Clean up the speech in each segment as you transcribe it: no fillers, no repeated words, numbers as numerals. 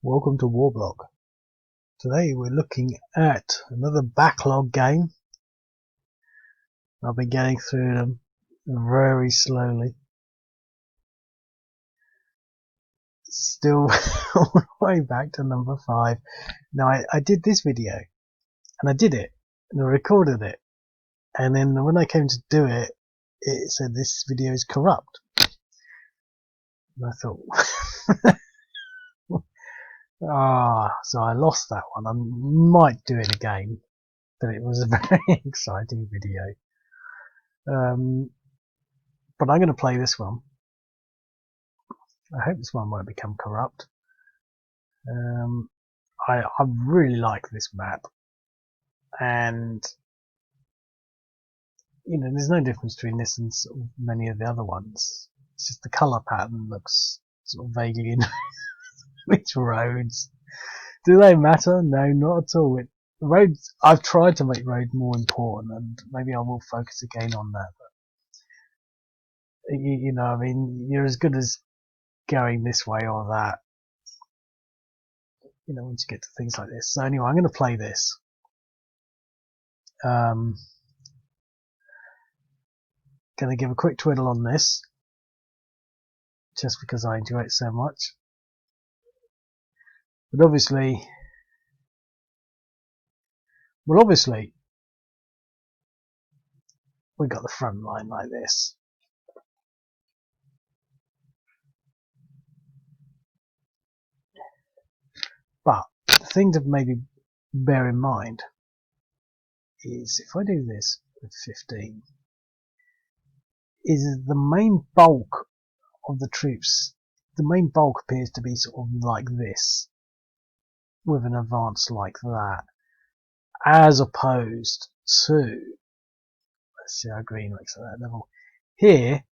Welcome to Warblock. Today we're looking at another backlog game. I'll be getting through them very slowly. Still all the way back to number 5. Now I did this video, and I did it, and I recorded it, and then when I came to do it, it said this video is corrupt. And I thought, so I lost that one. I might do it again, but it was a very exciting video. But I'm going to play this one. I hope this one won't become corrupt. I really like this map, and you know, there's no difference between this and sort of many of the other ones. It's just the colour pattern looks sort of vaguely in which roads. Do they matter? No, not at all. Roads. I've tried to make roads more important, and maybe I will focus again on that. But, you know, I mean, you're as good as going this way or that. You know, once you get to things like this. So anyway, I'm going to play this. Going to give a quick twiddle on this, just because I enjoy it so much. But obviously, we got the front line like this. But the thing to maybe bear in mind is if I do this with 15, is the main bulk of the troops, the main bulk appears to be sort of like this, with an advance like that, as opposed to, let's see how green looks at that level. Here,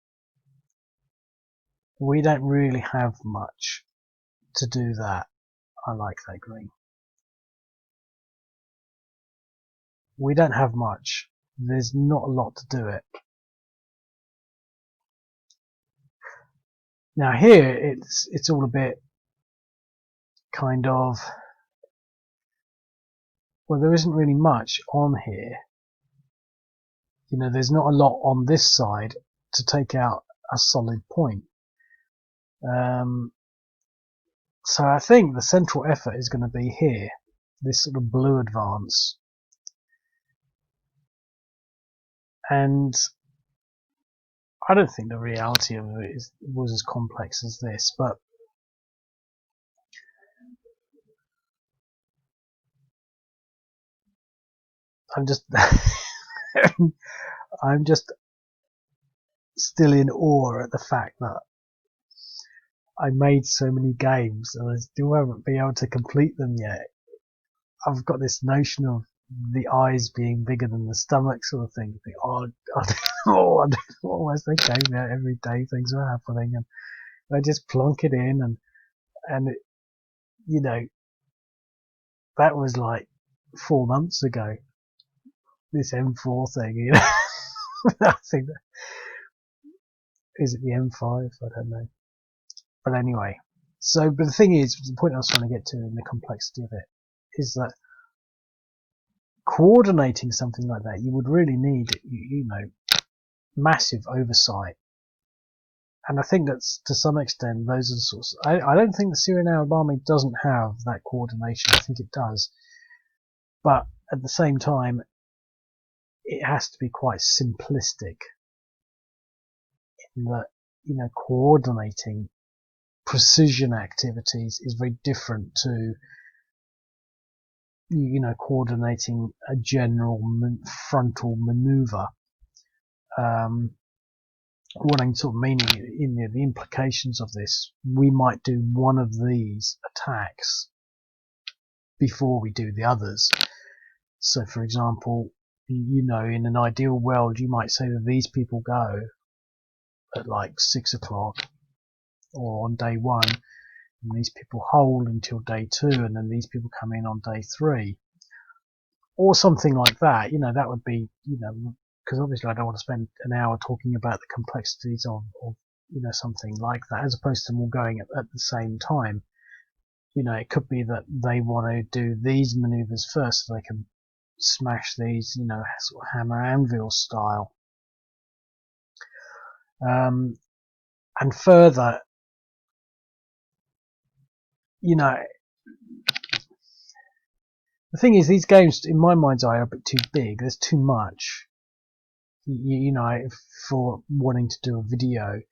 we don't really have much to do that. I like that green. We don't have much. There's not a lot to do it. Now here, it's all a bit kind of, well, there isn't really much on here. You know, there's not a lot on this side to take out a solid point. So I think the central effort is going to be here, this sort of blue advance. And I don't think the reality of it was as complex as this, but I'm just I'm just still in awe at the fact that I made so many games and I still haven't been able to complete them yet. I've got this notion of the eyes being bigger than the stomach sort of thing. I think, almost okay now, every day things are happening, and I just plonk it in, and it, you know, that was like 4 months ago, this M4 thing, you know. I think that, is it the M5? I don't know. But anyway, but the thing is, the point I was trying to get to in the complexity of it is that coordinating something like that, you would really need, you know, massive oversight. And I think that's, to some extent, those are the sorts. I don't think the Syrian Arab Army doesn't have that coordination. I think it does. But at the same time, it has to be quite simplistic in that, you know, coordinating precision activities is very different to, you know, coordinating a general frontal maneuver. What I'm sort of meaning in the implications of this, we might do one of these attacks before we do the others. So, for example, you know, in an ideal world, you might say that these people go at like 6 o'clock or on day 1, and these people hold until day 2, and then these people come in on day 3, or something like that. You know, that would be, you know, because obviously I don't want to spend an hour talking about the complexities of you know, something like that, as opposed to them all going at the same time. it could be that they want to do these maneuvers first so they can smash these, sort of hammer anvil style. And further, the thing is, these games, in my mind's eye, are a bit too big. There's too much, for wanting to do a video.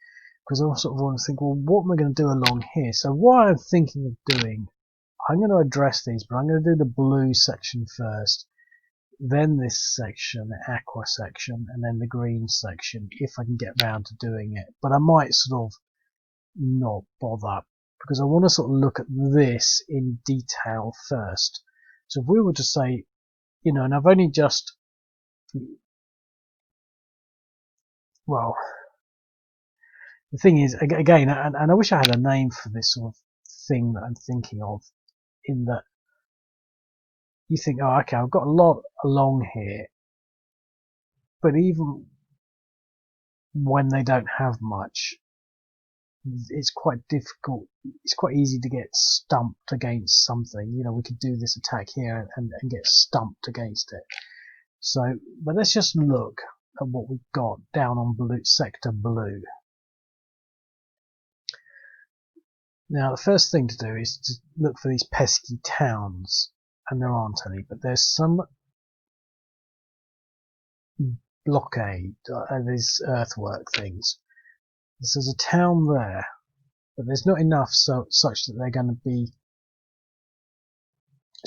Because I sort of want to think, well, what am I going to do along here? So what I'm thinking of doing, I'm going to address these, but I'm going to do the blue section first, then this section, the aqua section, and then the green section, if I can get round to doing it. But I might sort of not bother, because I want to sort of look at this in detail first. So if we were to say, and I've only just, well, the thing is, again, and I wish I had a name for this sort of thing that I'm thinking of, in that you think, oh, okay, I've got a lot along here, but even when they don't have much, it's quite difficult. It's quite easy to get stumped against something. We could do this attack here and get stumped against it. So, but let's just look at what we've got down on sector blue. Now, the first thing to do is to look for these pesky towns, and there aren't any, but there's some blockade, these earthwork things. There's a town there, but there's not enough such that they're going to be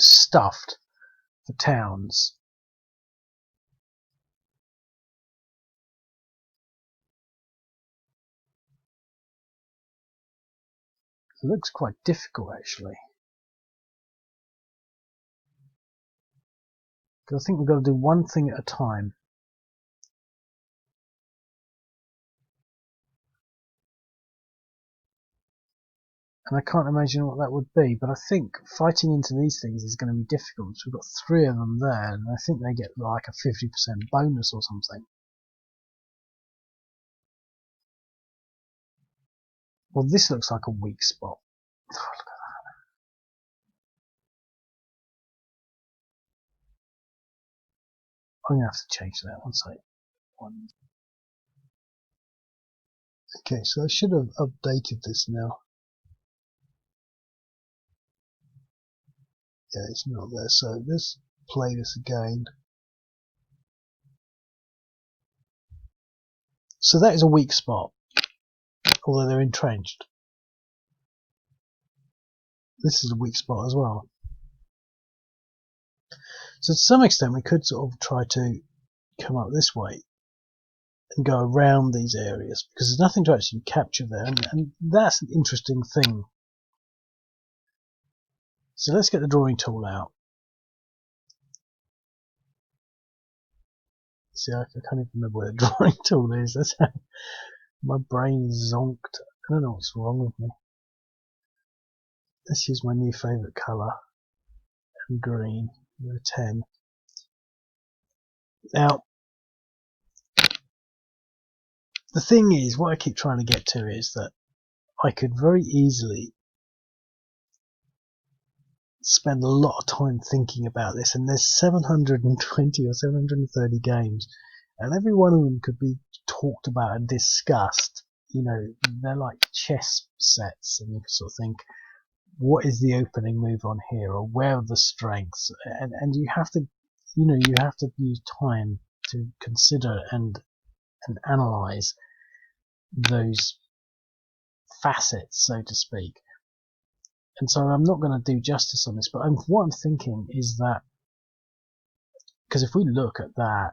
stuffed for towns. It looks quite difficult, actually. Because I think we've got to do one thing at a time. And I can't imagine what that would be, but I think fighting into these things is going to be difficult. So we've got 3 of them there, and I think they get like a 50% bonus or something. Well, this looks like a weak spot. Oh, look at that. I'm going to have to change that. One sec. Okay, so I should have updated this now. Yeah, it's not there. So let's play this again. So that is a weak spot, although they're entrenched. This is a weak spot as well. So to some extent we could sort of try to come up this way and go around these areas, because there's nothing to actually capture there, and that's an interesting thing. So let's get the drawing tool out. See, I can't even remember where the drawing tool is. That's how my brain zonked. I don't know what's wrong with me. Let's use my new favourite colour, green, with a 10. Now, the thing is, what I keep trying to get to is that I could very easily spend a lot of time thinking about this, and there's 720 or 730 games, and every one of them could be talked about and discussed. They're like chess sets, and you can sort of think, what is the opening move on here, or where are the strengths, and you have to use time to consider and analyze those facets, so to speak. And so I'm not going to do justice on this, but what I'm thinking is that, because if we look at that,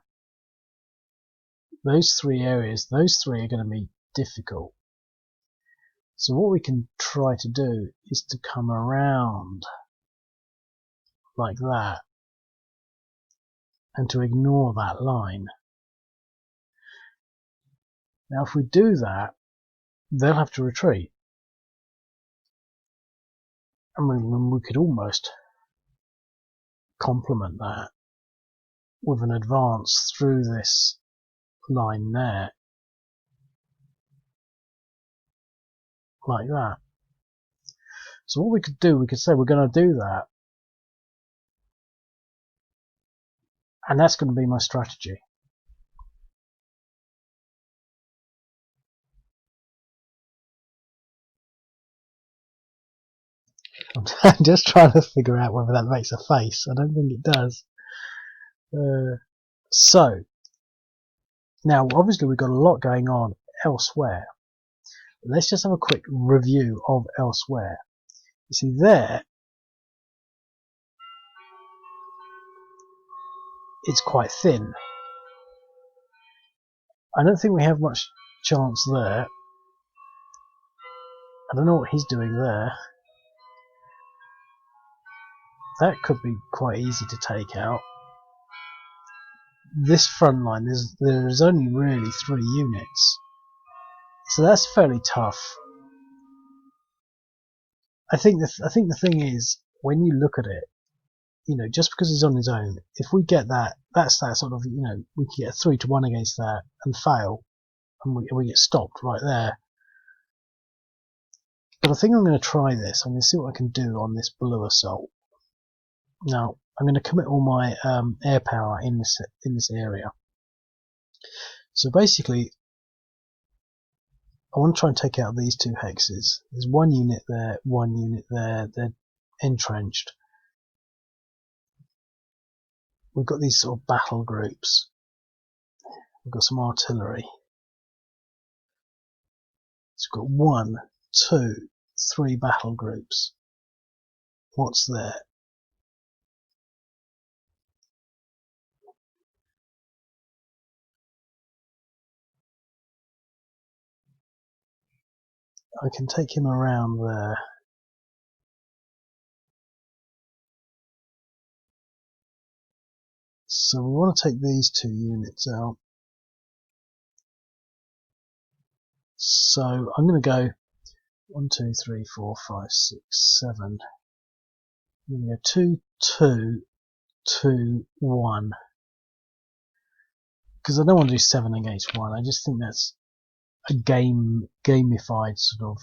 those 3 areas, those 3 are going to be difficult. So what we can try to do is to come around like that and to ignore that line. Now if we do that, they'll have to retreat. I mean, we could almost complement that with an advance through this line there, like that. So what we could do, we could say we're going to do that, and that's going to be my strategy. I'm just trying to figure out whether that makes a face. I don't think it does. So, now obviously we've got a lot going on elsewhere. Let's just have a quick review of elsewhere. You see there, it's quite thin. I don't think we have much chance there. I don't know what he's doing there. That could be quite easy to take out. This front line, there's only really 3 units. So that's fairly tough. I think the thing is, when you look at it, you know, just because he's on his own, if we get that, that's that sort of, you know, we can get a 3-1 against that and fail, and we get stopped right there. But I think I'm going to try this. I'm going to see what I can do on this blue assault. Now, I'm going to commit all my air power in this area. So basically, I want to try and take out these 2 hexes. There's 1 unit there, 1 unit there. They're entrenched. We've got these sort of battle groups. We've got some artillery. So we've got 1, 2, 3 battle groups. What's there? I can take him around there. So we want to take these 2 units out. So I'm going to go 1, 2, 3, 4, 5, 6, 7. I'm going to go 2, 2, 2, 1. Because I don't want to do 7 against 1. I just think that's a gamified sort of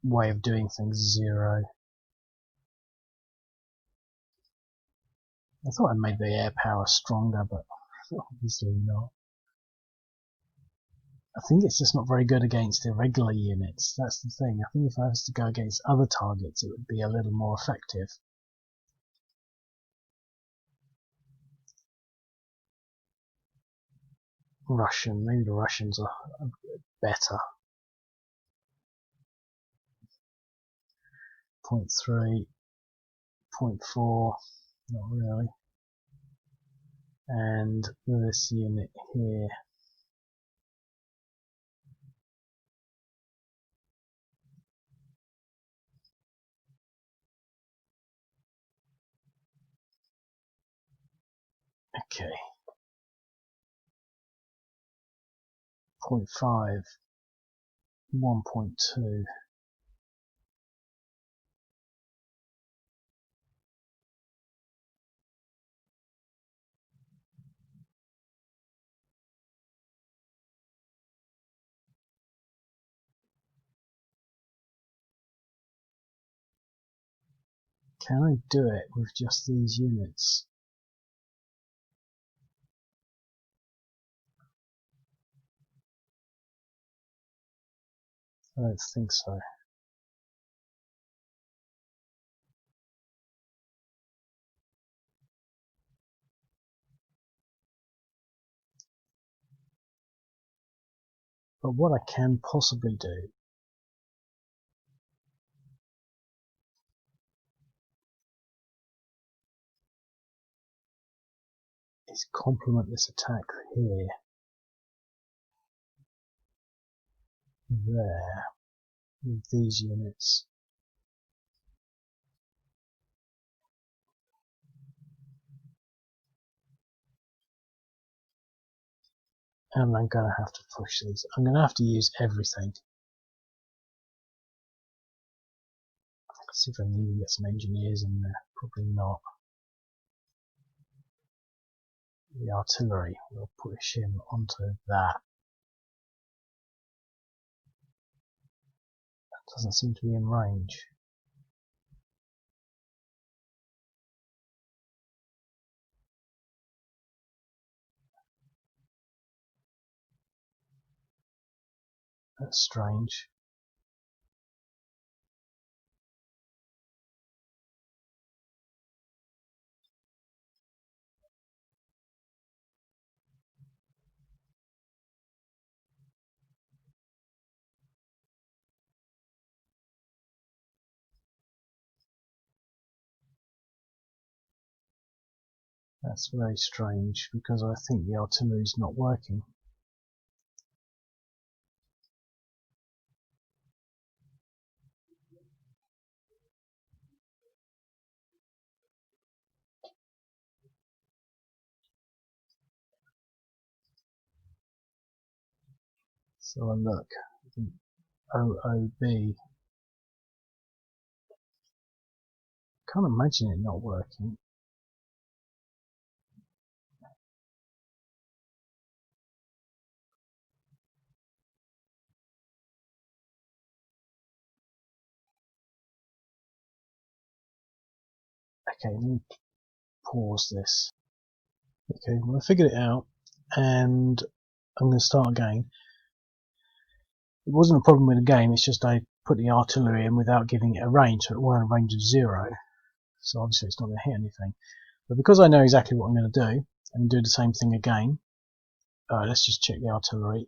way of doing things. 0. I thought I made the air power stronger, but obviously not. I think it's just not very good against irregular units. That's the thing. I think if I was to go against other targets, it would be a little more effective. Russian, maybe the Russians are better. 0.3, 0.4, not really. And this unit here. Okay. 0.5, 1.2. Can I do it with just these units? I don't think so. But what I can possibly do is complement this attack here, there, with these units. And I'm going to have to push these. I'm going to have to use everything. Let's see if I can even get some engineers in there. Probably not. The artillery, we'll push him onto that. That doesn't seem to be in range. That's strange. That's very strange because I think the artillery's not working. So I look, OOB. Can't imagine it not working. Okay, let me pause this. Okay, well I figured it out and I'm going to start again. It wasn't a problem with the game, it's just I put the artillery in without giving it a range, so it wasn't a range of 0. So obviously it's not going to hit anything. But because I know exactly what I'm going to do, I'm going to do the same thing again. Let's just check the artillery.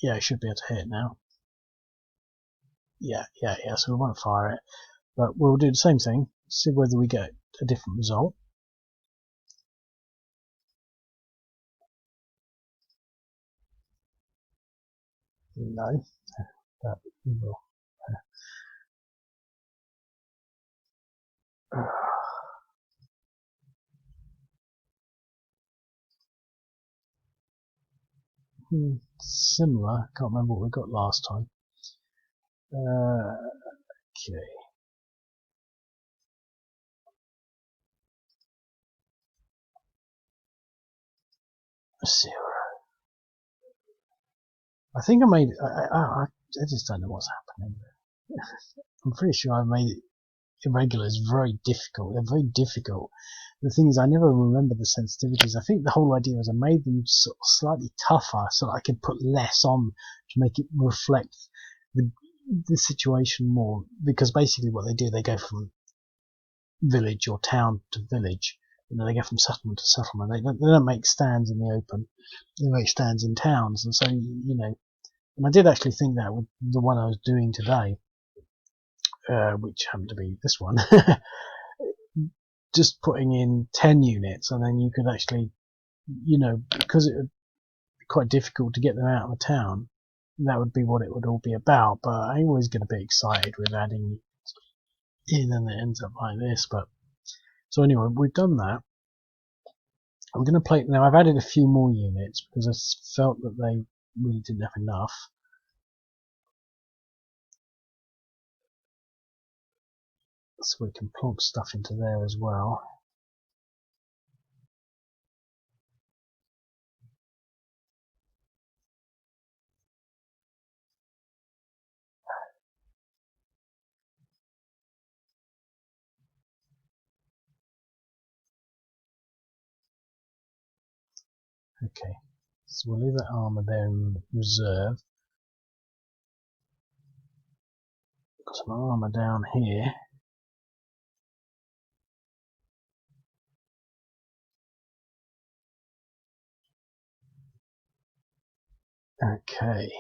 Yeah, it should be able to hit now. Yeah, so we won't fire it. But we'll do the same thing, see whether we get a different result. No, but we will. Similar, can't remember what we got last time. Okay. 0. I think I made. I just don't know what's happening. I'm pretty sure I made it irregulars very difficult. They're very difficult. The thing is, I never remember the sensitivities. I think the whole idea was I made them sort of slightly tougher so that I could put less on to make it reflect the situation more. Because basically what they do, they go from village or town to village. You know, they go from settlement to settlement. They don't make stands in the open. They make stands in towns. And so, you know, and I did actually think that with the one I was doing today, which happened to be this one, just putting in 10 units and then you could actually, you know, because it would be quite difficult to get them out of the town, that would be what it would all be about. But I always get a bit excited with adding in and it ends up like this. But so anyway, we've done that. I'm going to play now. I've added a few more units because I felt that they really didn't have enough. So we can plonk stuff into there as well. Okay, so we'll leave that armour there in reserve. Got some armour down here. Okay.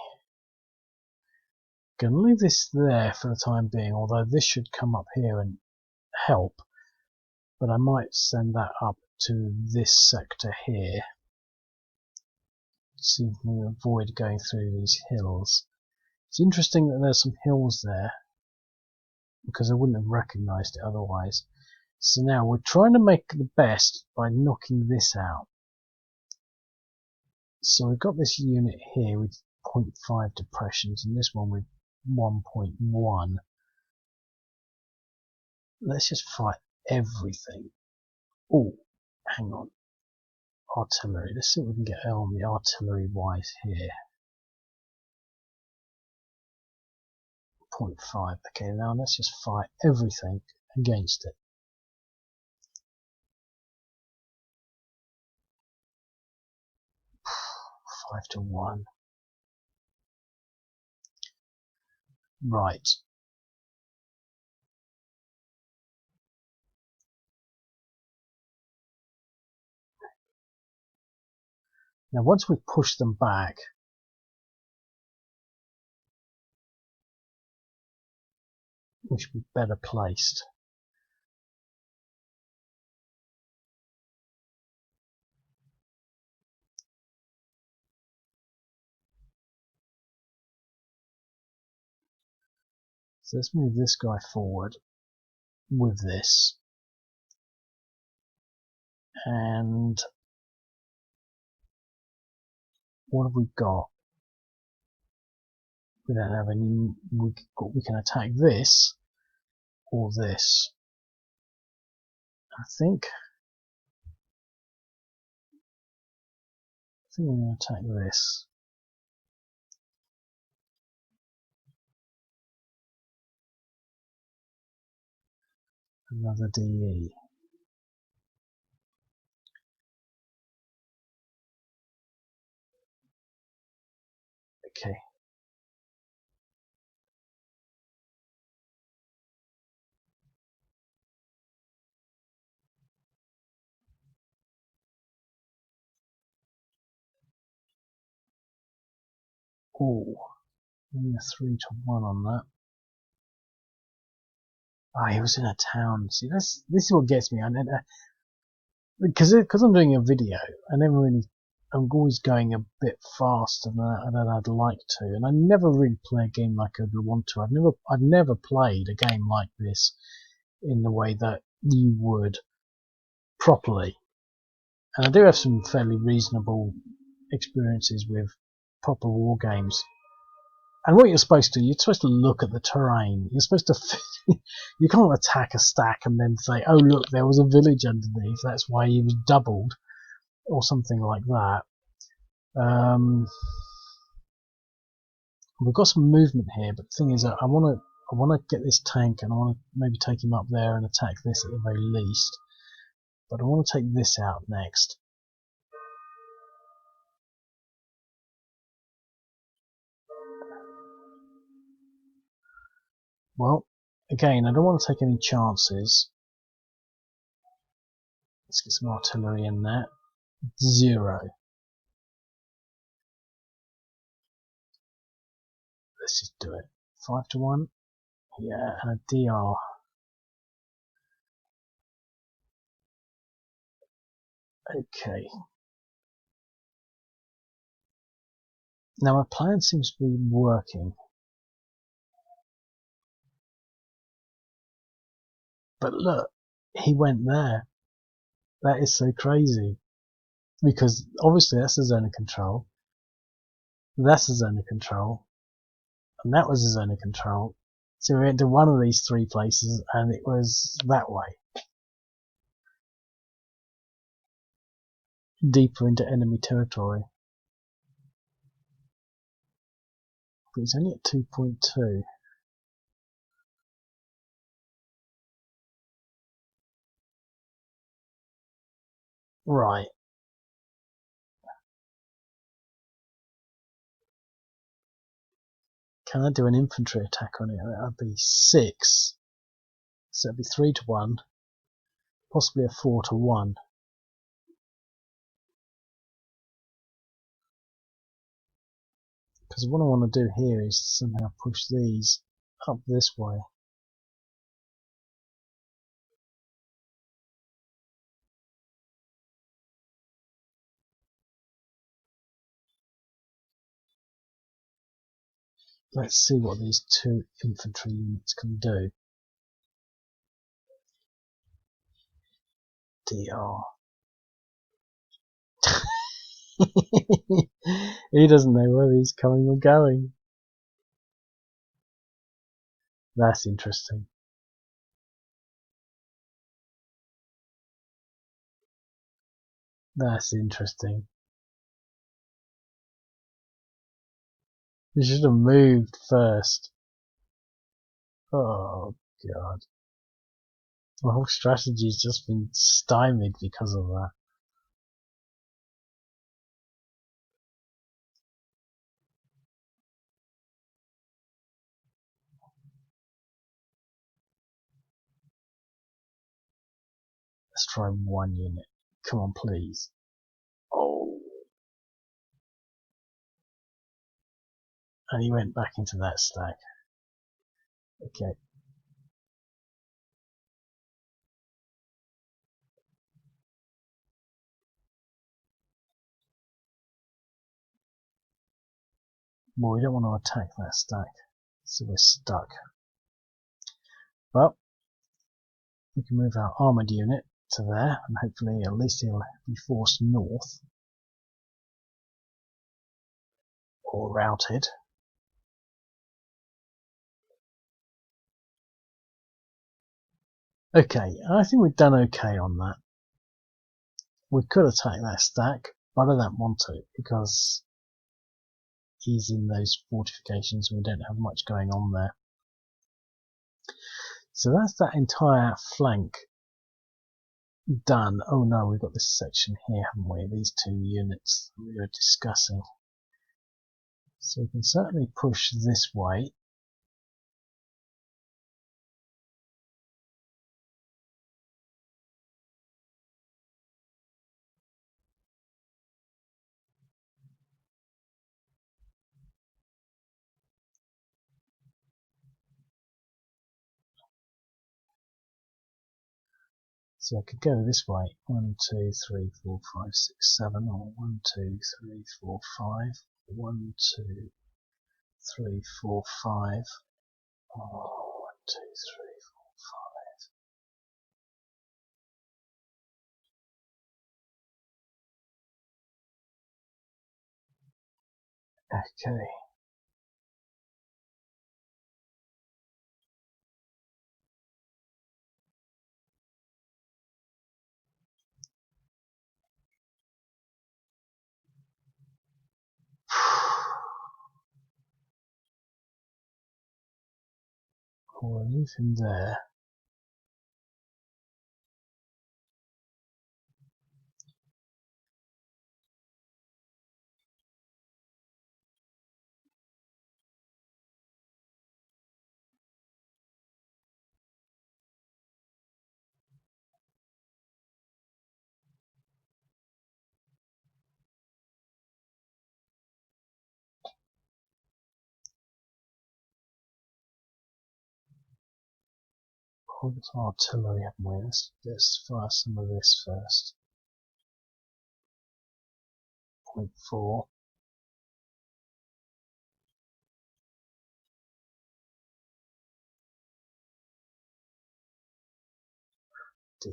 Gonna leave this there for the time being, although this should come up here and help. But I might send that up to this sector here. See if we can avoid going through these hills. It's interesting that there's some hills there, because I wouldn't have recognised it otherwise. So now we're trying to make the best by knocking this out. So we've got this unit here with 0.5 depressions and this one with 1.1. Let's just fight everything. Oh, hang on. Artillery. Let's see what we can get on the artillery wise here. 0.5. Okay, now let's just fight everything against it. 5-1. Right. Now once we push them back, we should be better placed. So let's move this guy forward with this. And what have we got? We don't have any. We can attack this or this. I think we're going to attack this. Another DE. Okay. Oh, only a 3-1 on that. Ah, he was in a town. See, this is what gets me. Because I'm doing a video, I'm always going a bit faster than I'd like to, and I never really play a game like I'd want to. I've never played a game like this in the way that you would properly. And I do have some fairly reasonable experiences with proper war games. And what you're supposed to look at the terrain. You're supposed to, you can't attack a stack and then say, oh look, there was a village underneath, that's why he was doubled, or something like that. We've got some movement here, but the thing is, I want to get this tank, and I want to maybe take him up there and attack this at the very least. But I want to take this out next. Well, again, I don't want to take any chances. Let's get some artillery in there. 0. Let's just do it. 5-1. Yeah, and a DR. Okay. Now my plan seems to be working. But look, he went there. That is so crazy. Because obviously that's a zone of control. That's a zone of control. And that was a zone of control. So we went to one of these 3 places and it was that way. Deeper into enemy territory. But it's only at 2.2. Right. Can I do an infantry attack on it? That'd be 6. So it'd be 3-1. Possibly a 4-1. Because what I want to do here is somehow push these up this way. Let's see what these 2 infantry units can do. DR. He doesn't know whether he's coming or going. That's interesting. That's interesting. He should have moved first. Oh god. My whole strategy's just been stymied because of that. Let's try one unit. Come on, please. Oh. And he went back into that stack. Okay. Well, we don't want to attack that stack, so we're stuck. But we can move our armoured unit to there, and hopefully at least he'll be forced north. Or routed. Okay, I think we've done okay on that. We could attack that stack, but I don't want to, because he's in those fortifications and we don't have much going on there. So that's that entire flank done. Oh no, we've got this section here, haven't we? These two units we were discussing. So we can certainly push this way. So I could go this way. 1, 2, 3, 4, 5, 6, 7, or 1, 2, 3, 4, 5. 1, 2, 3, 4, 5. Oh, 1, 2, 3, 4, 5. Okay. We'll leave him there. We've got artillery, haven't we? Let's fire some of this first. 0.4. DR.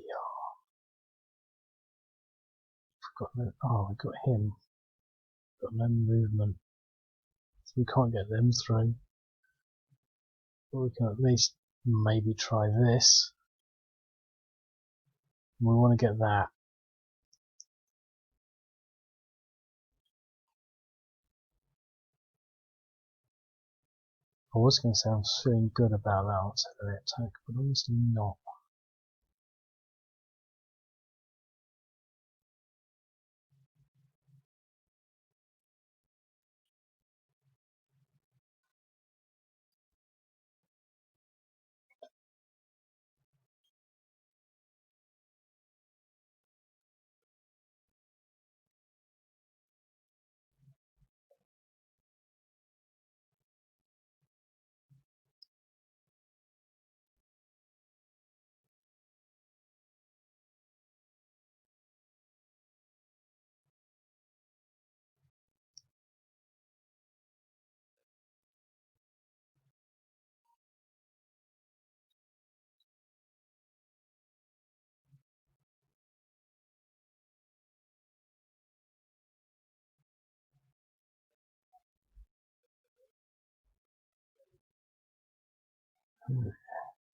We've got him. Got no movement. So we can't get them through. But we can at least maybe try this. We want to get that. I was going to say I'm feeling good about that artillery attack, but honestly not.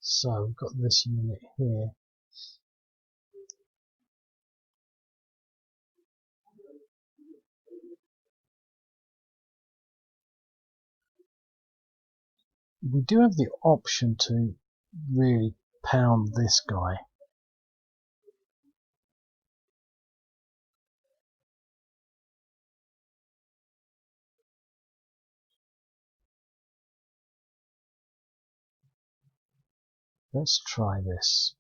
So we've got this unit here. We do have the option to really pound this guy. Let's try this.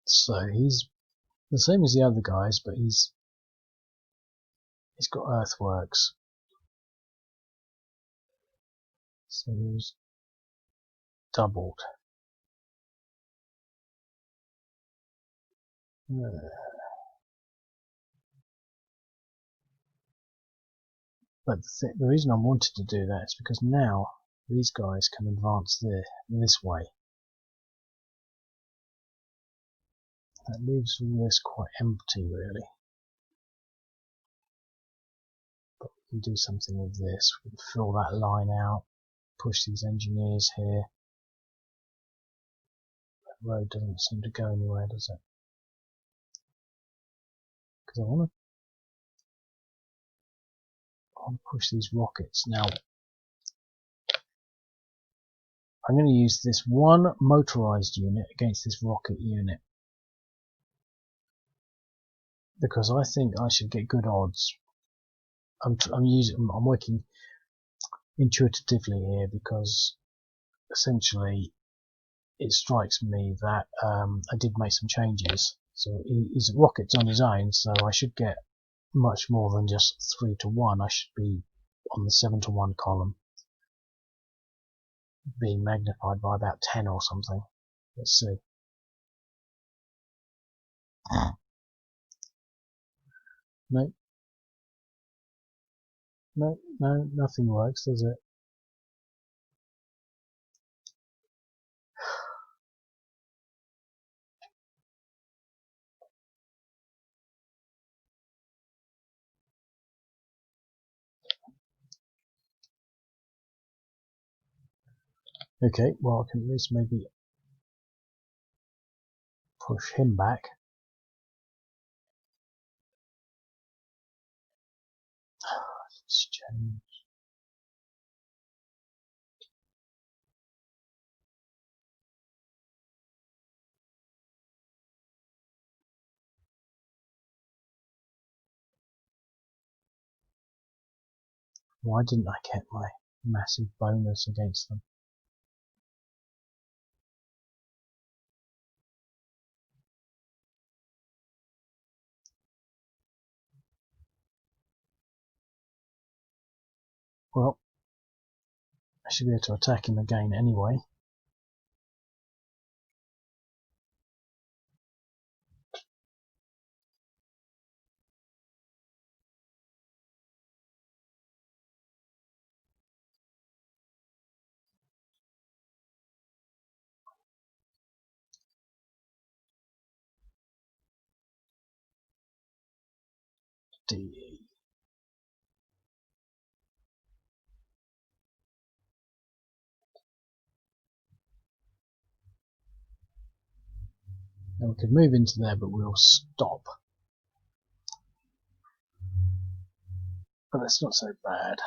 So he's the same as the other guys, but he's got earthworks. So he's doubled. But the reason I wanted to do that is because now these guys can advance this way. That leaves all this quite empty, really. But we can do something with this. We can fill that line out, push these engineers here. That road doesn't seem to go anywhere, does it? Because I want to push these rockets. Now, I'm going to use this one motorized unit against this rocket unit, because I think I should get good odds. I'm working intuitively here, because essentially it strikes me that I did make some changes. So his rocket's on his own, so I should get much more than just 3 to 1. I should be on the 7 to 1 column, being magnified by about 10 or something. Let's see. No, nothing works, does it? Okay, well I can at least maybe push him back. Exchange. Why didn't I get my massive bonus against them? Well, I should be able to attack him again anyway. DE. Now we could move into there, but we'll stop. But that's not so bad.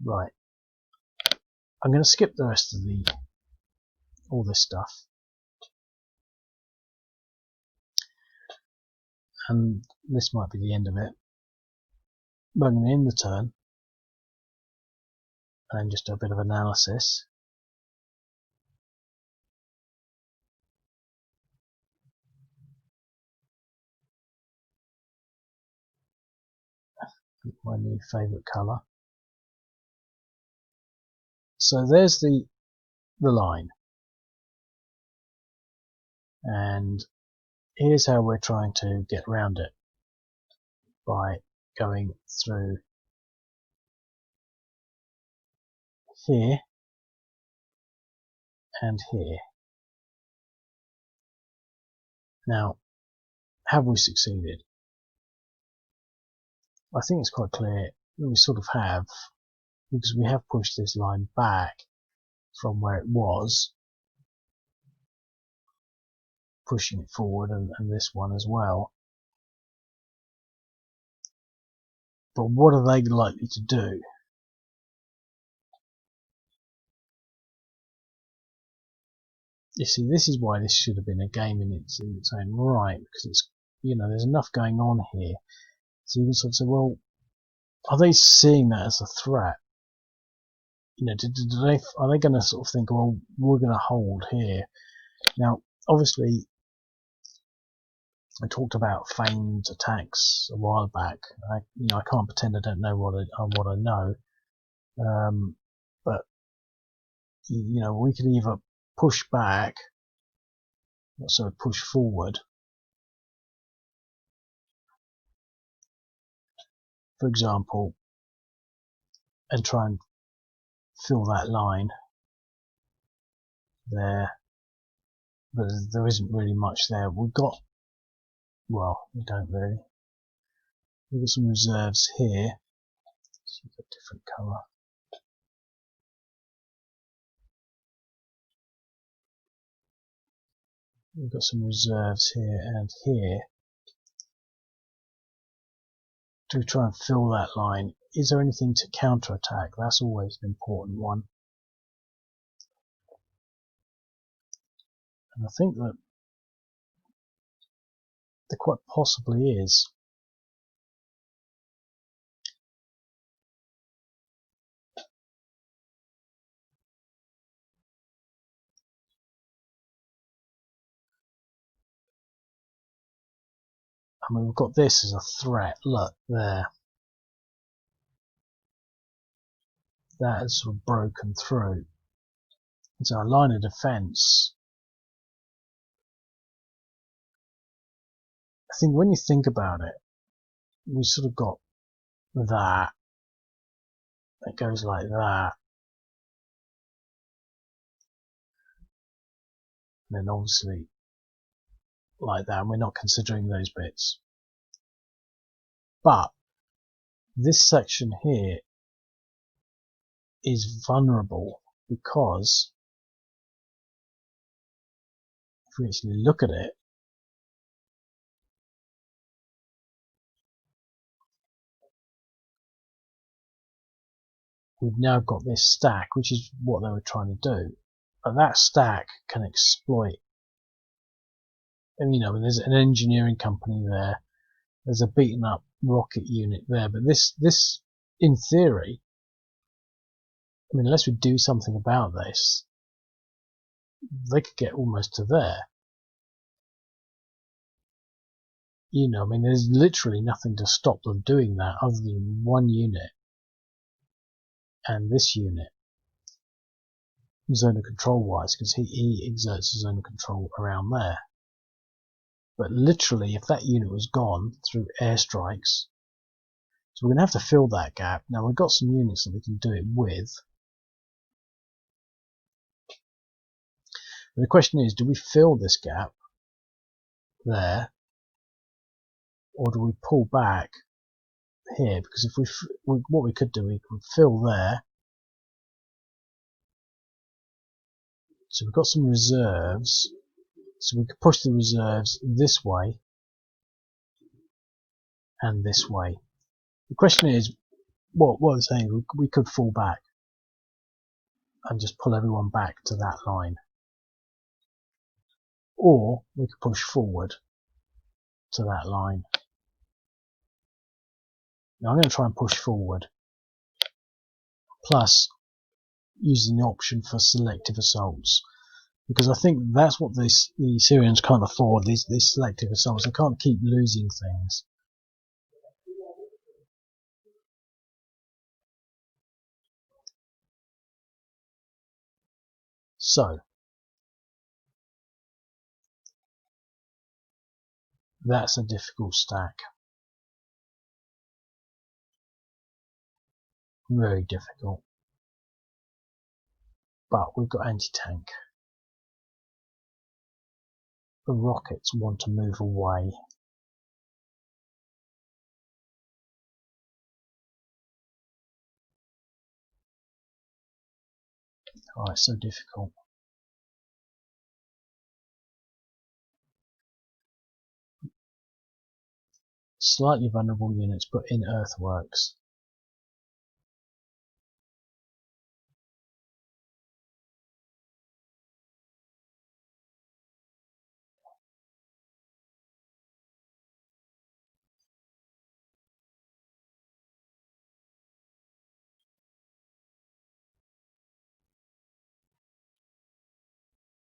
Right. I'm going to skip the rest of all this stuff. And this might be the end of it. But I'm going to end the turn and just do a bit of analysis. My new favourite colour. So there's the line. And here's how we're trying to get around it, by going through here and here. Now, have we succeeded? I think it's quite clear that we sort of have, because we have pushed this line back from where it was, pushing it forward, and this one as well. But what are they likely to do? You see, this is why this should have been a game in its own right, because it's, there's enough going on here. So you can sort of say, well, are they seeing that as a threat? Are they going to sort of think, well, we're going to hold here? Now, obviously, I talked about feigned attacks a while back. I can't pretend I don't know what I know. But we could either push back, so push forward, for example, and try and fill that line there. But there isn't really much there. We don't really. We've got some reserves here. Let's use a different colour. We've got some reserves here and here. To try and fill that line. Is there anything to counterattack? That's always an important one. And I think that there quite possibly is. I mean, we've got this as a threat. Look, there. That has sort of broken through. It's our line of defence. I think when you think about it, we sort of got that. It goes like that. And then obviously like that, and we're not considering those bits. But this section here is vulnerable because if we actually look at it, we've now got this stack, which is what they were trying to do. But that stack can exploit. And there's an engineering company there. There's a beaten up rocket unit there. But this, in theory, unless we do something about this, they could get almost to there. There's literally nothing to stop them doing that other than one unit and this unit, zone of control wise, because he exerts a zone of control around there. But literally, if that unit was gone through airstrikes, so we're going to have to fill that gap. Now we've got some units that we can do it with. But the question is, do we fill this gap there, or do we pull back here? Because if what we could do, we could fill there. So we've got some reserves. So we could push the reserves this way and this way. The question is, what I'm saying, we could fall back and just pull everyone back to that line. Or we could push forward to that line. Now I'm going to try and push forward. Plus, using the option for selective assaults. Because I think that's what the Syrians can't afford, these selective assaults. They can't keep losing things. So, that's a difficult stack. Very difficult. But we've got anti-tank. The rockets want to move away. Oh, it's so difficult. Slightly vulnerable units put in earthworks.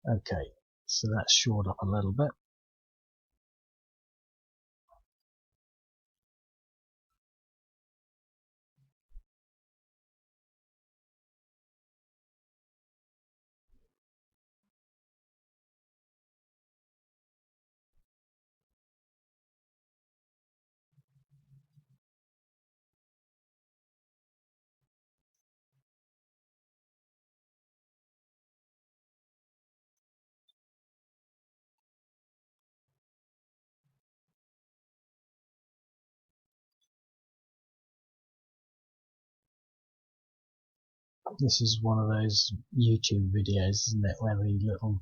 Okay, so that's shored up a little bit. This is one of those YouTube videos, isn't it, where the little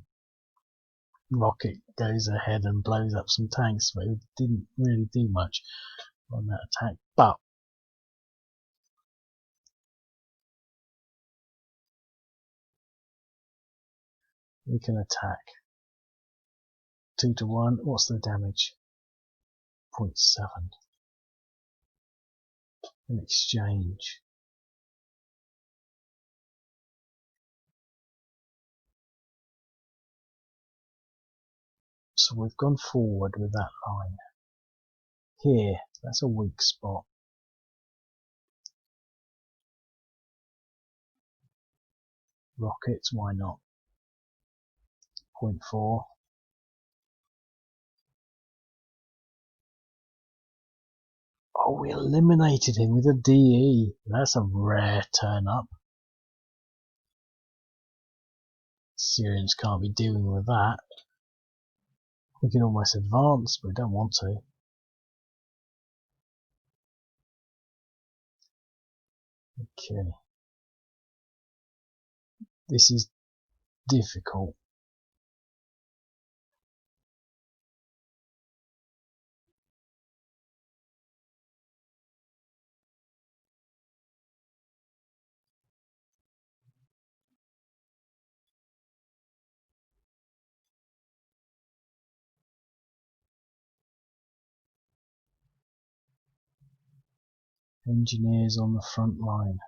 rocket goes ahead and blows up some tanks, but it didn't really do much on that attack. But we can attack 2 to 1. What's the damage? 0.7 in exchange. So we've gone forward with that line. Here, that's a weak spot. Rockets, why not? 0.4. Oh, we eliminated him with a DE. That's a rare turn up. Syrians can't be dealing with that. We can almost advance, but we don't want to. Okay. This is difficult. Engineers on the front line.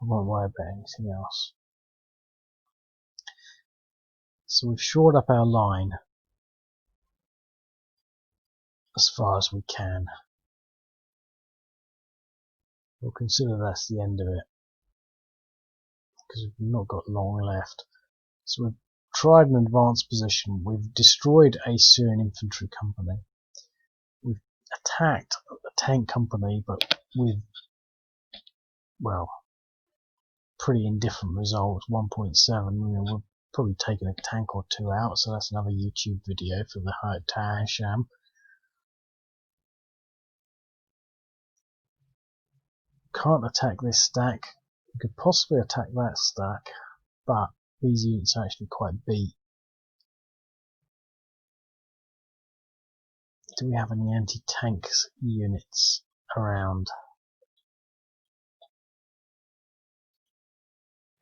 I won't worry about anything else. So we've shored up our line as far as we can. We'll consider that's the end of it, because we've not got long left. So we've tried an advanced position. We've destroyed a Syrian infantry company. We've attacked a tank company, but with, well, pretty indifferent results. 1.7. We're probably taking a tank or two out, so that's another YouTube video for the Sham. Can't attack this stack. We could possibly attack that stack, but these units are actually quite beat. Do we have any anti-tank units around?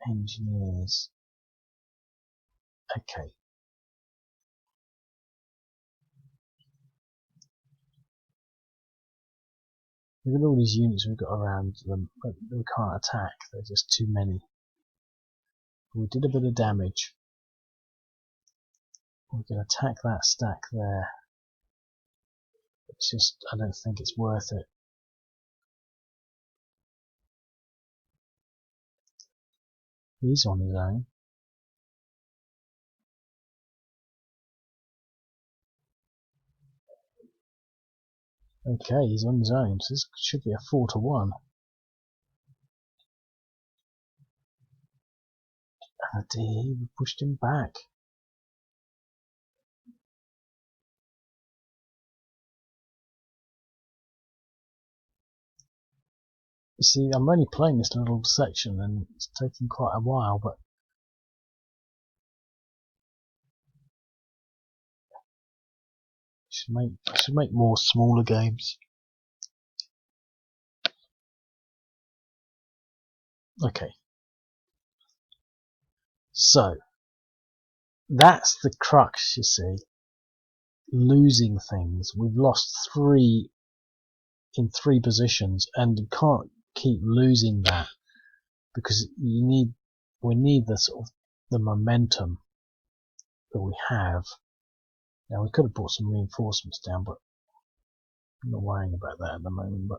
Engineers. Okay. Look at all these units we've got around them, but we can't attack. They're just too many. We did a bit of damage. We can attack that stack there. It's just, I don't think it's worth it. He's on his own. Okay, he's on his own, so this should be a 4 to 1. Oh dear, we pushed him back. You see, I'm only playing this little section and it's taking quite a while, but I should make more smaller games. Okay. So, that's the crux, you see. Losing things. We've lost 3 in 3 positions, and you can't keep losing that because we need the sort of the momentum that we have. Now we could have brought some reinforcements down, but I'm not worrying about that at the moment. But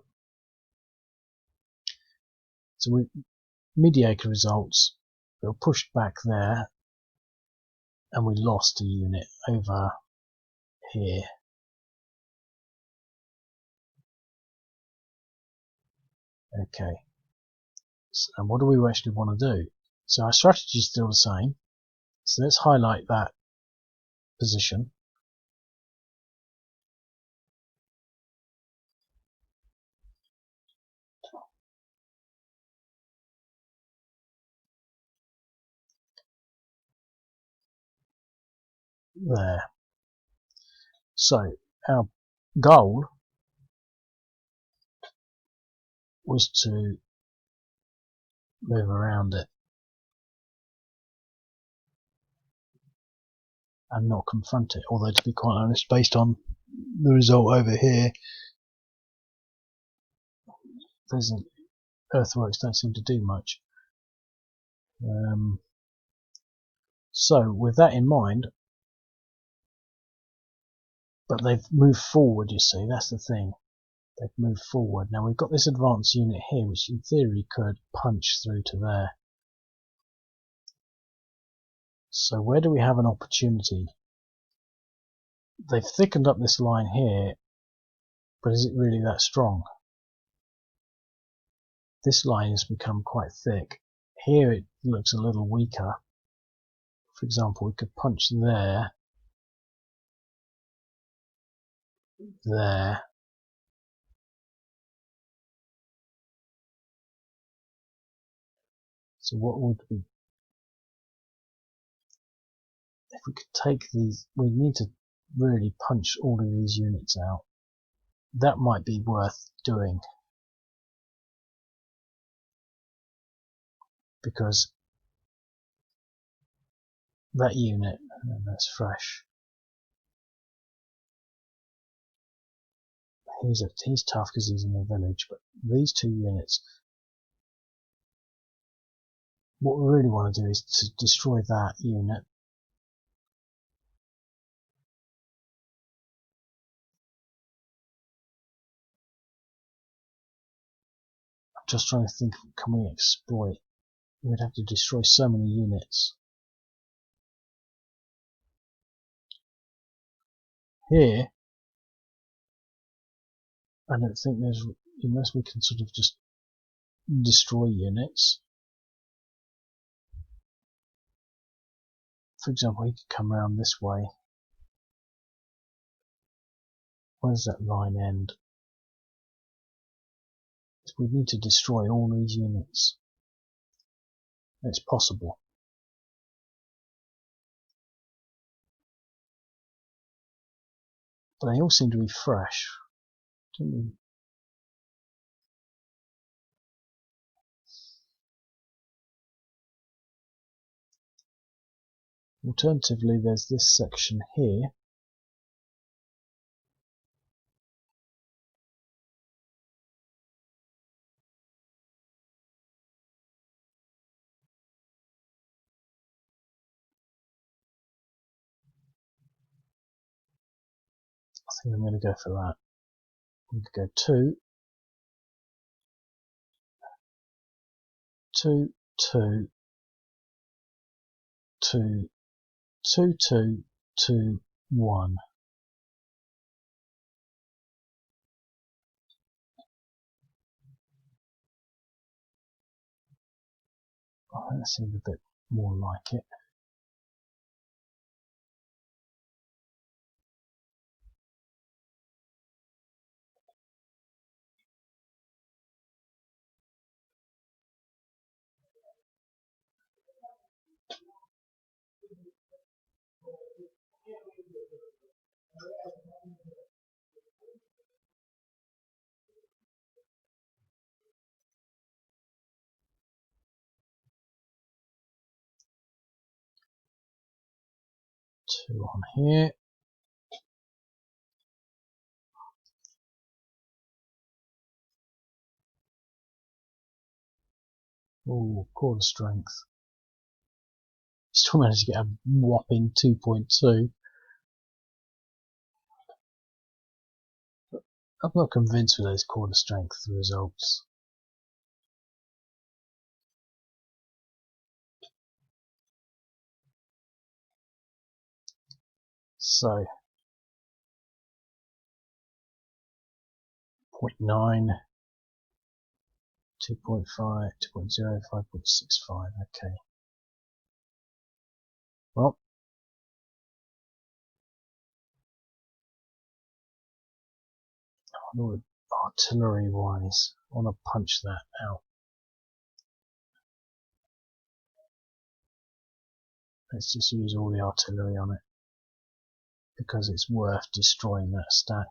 so we mediocre results. We were pushed back there, and we lost a unit over here. Okay. So, and what do we actually want to do? So our strategy is still the same. So let's highlight that position. There. So our goal was to move around it and not confront it. Although, to be quite honest, based on the result over here, earthworks don't seem to do much. So with that in mind, but they've moved forward, you see, that's the thing. They've moved forward. Now we've got this advanced unit here, which in theory could punch through to there. So where do we have an opportunity? They've thickened up this line here, but is it really that strong? This line has become quite thick. Here it looks a little weaker. For example, we could punch there, there. So what would we, if we could take these, we need to really punch all of these units out. That might be worth doing, because that unit, and that's fresh. He's tough because he's in the village, but these 2 units, what we really want to do is to destroy that unit. I'm just trying to think, can we exploit? We'd have to destroy so many units. Here, I don't think there's, unless we can sort of just destroy units. For example, he could come around this way. Where does that line end? We need to destroy all these units. It's possible. But they all seem to be fresh. Don't we? Alternatively, there's this section here. I think I'm going to go for that. I'm going to go 2, 2, 2, 2, 2, 2, 2, 1. Oh, that seemed a bit more like it. Two on here. Oh, quarter strength. Still managed to get a whopping 2.2. I'm not convinced with those quarter strength results. So 0.9, 2.5, 2.0, 5.65. Okay. Well, artillery wise, I want to punch that out. Let's just use all the artillery on it because it's worth destroying that stack.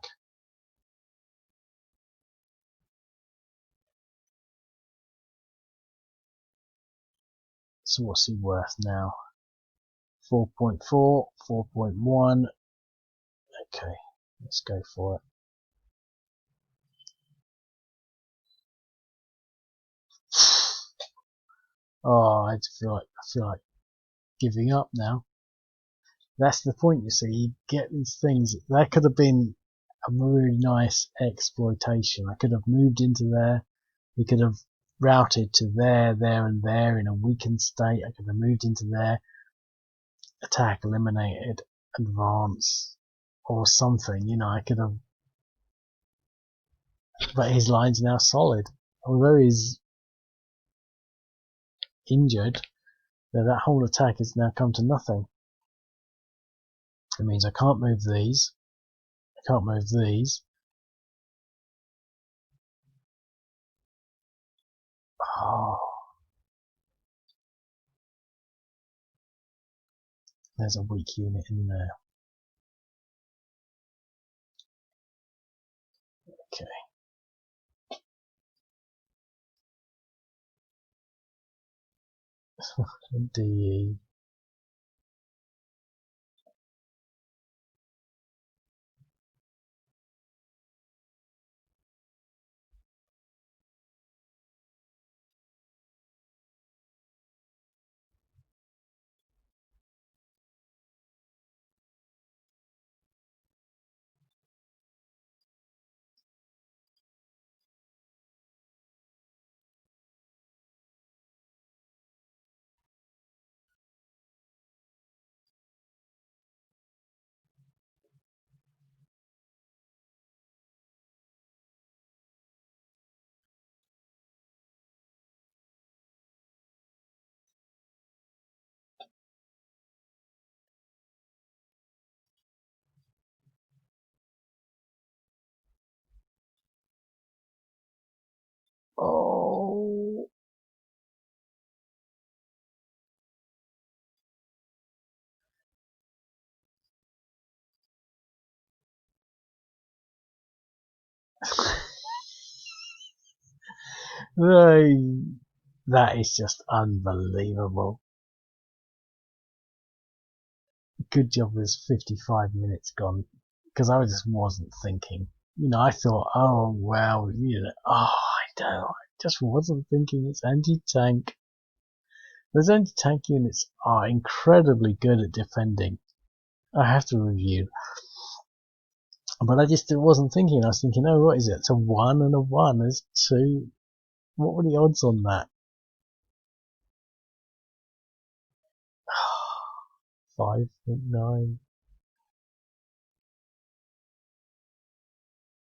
So what's he worth now? 4.4, 4.1. Okay, let's go for it. Oh, I feel like giving up now. That's the point, you see. You get these things. That could have been a really nice exploitation. I could have moved into there. He could have routed to there, there, and there in a weakened state. I could have moved into there, attack, eliminated, advance, or something. You know, I could have. But his line's now solid. Although he's injured, that whole attack has now come to nothing. It means I can't move these. I can't move these. Oh. There's a weak unit in there. Okay. DE. Oh. That is just unbelievable. Good job there's 55 minutes gone, because I just wasn't thinking. You know, I thought, oh well, you know, I just wasn't thinking. It's anti-tank. Those anti-tank units are incredibly good at defending. I have to review. But I just wasn't thinking. I was thinking, oh, what is it? It's a 1 and a 1. There's 2. What were the odds on that? 5.9.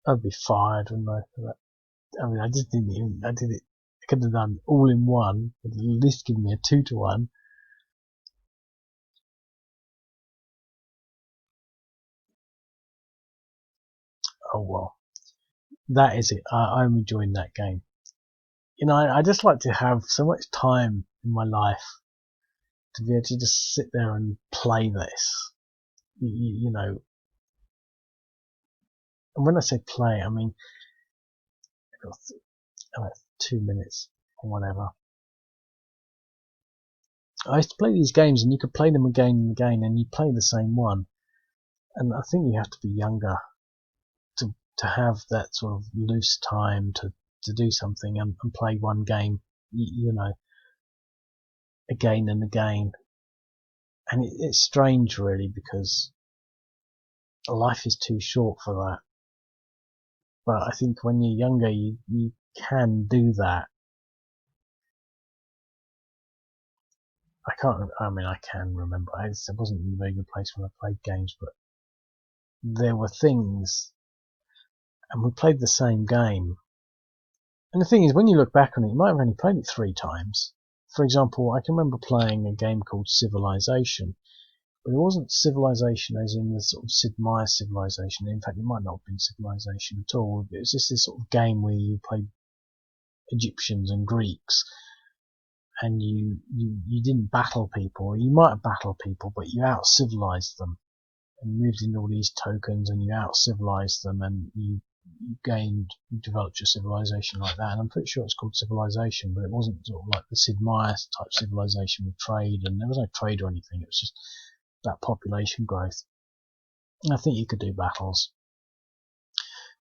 I'd be fired, wouldn't I, for that? I mean, I did it. I could have done all in one, but at least give me a 2-to-1. oh well, that is it. I'm enjoying that game. You know, I just like to have so much time in my life to be able to just sit there and play this. You know, and when I say play, I mean about 2 minutes or whatever. I used to play these games, and you could play them again and again, and you play the same one. And I think you have to be younger to have that sort of loose time to do something and play one game, you know, again and again. And it's strange, really, because life is too short for that. But I think when you're younger, you can do that. I can remember. It wasn't a very good place when I played games, but there were things, and we played the same game. And the thing is, when you look back on it, you might have only played it 3 times. For example, I can remember playing a game called Civilization, but it wasn't Civilization as in the sort of Sid Meier Civilization. In fact, it might not have been Civilization at all. It was just this sort of game where you played Egyptians and Greeks, and you didn't battle people. You might have battled people, but you out-civilized them, and moved in all these tokens, and you out-civilized them, and you developed your civilization like that. And I'm pretty sure it's called Civilization, but it wasn't sort of like the Sid Meier type civilization with trade, and there was no trade or anything. It was just that population growth. And I think you could do battles.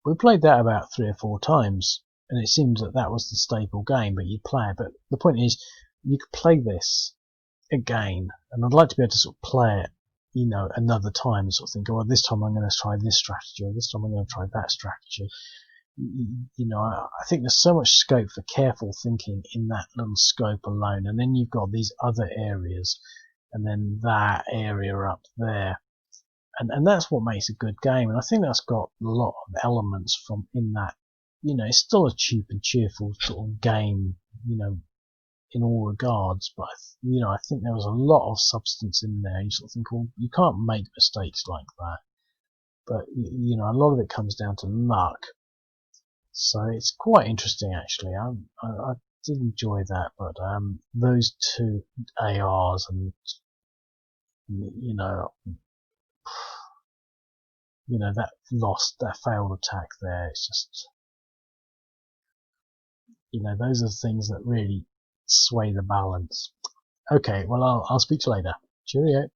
We played that about 3 or 4 times, and it seemed that was the staple game, but you'd play it. But the point is, you could play this again, and I'd like to be able to sort of play it, you know, another time, and sort of think, oh, well, this time I'm going to try this strategy, or this time I'm going to try that strategy. You know, I think there's so much scope for careful thinking in that little scope alone, and then you've got these other areas, and then that area up there, and that's what makes a good game. And I think that's got a lot of elements from in that. You know, it's still a cheap and cheerful sort of game, you know, in all regards, but you know, I think there was a lot of substance in there. You sort of think, well, you can't make mistakes like that, but you know, a lot of it comes down to luck. So it's quite interesting, actually. I did enjoy that, but those 2 ARs and you know that failed attack there. It's just, you know, those are the things that really sway the balance. Okay, well, I'll speak to you later. Cheerio.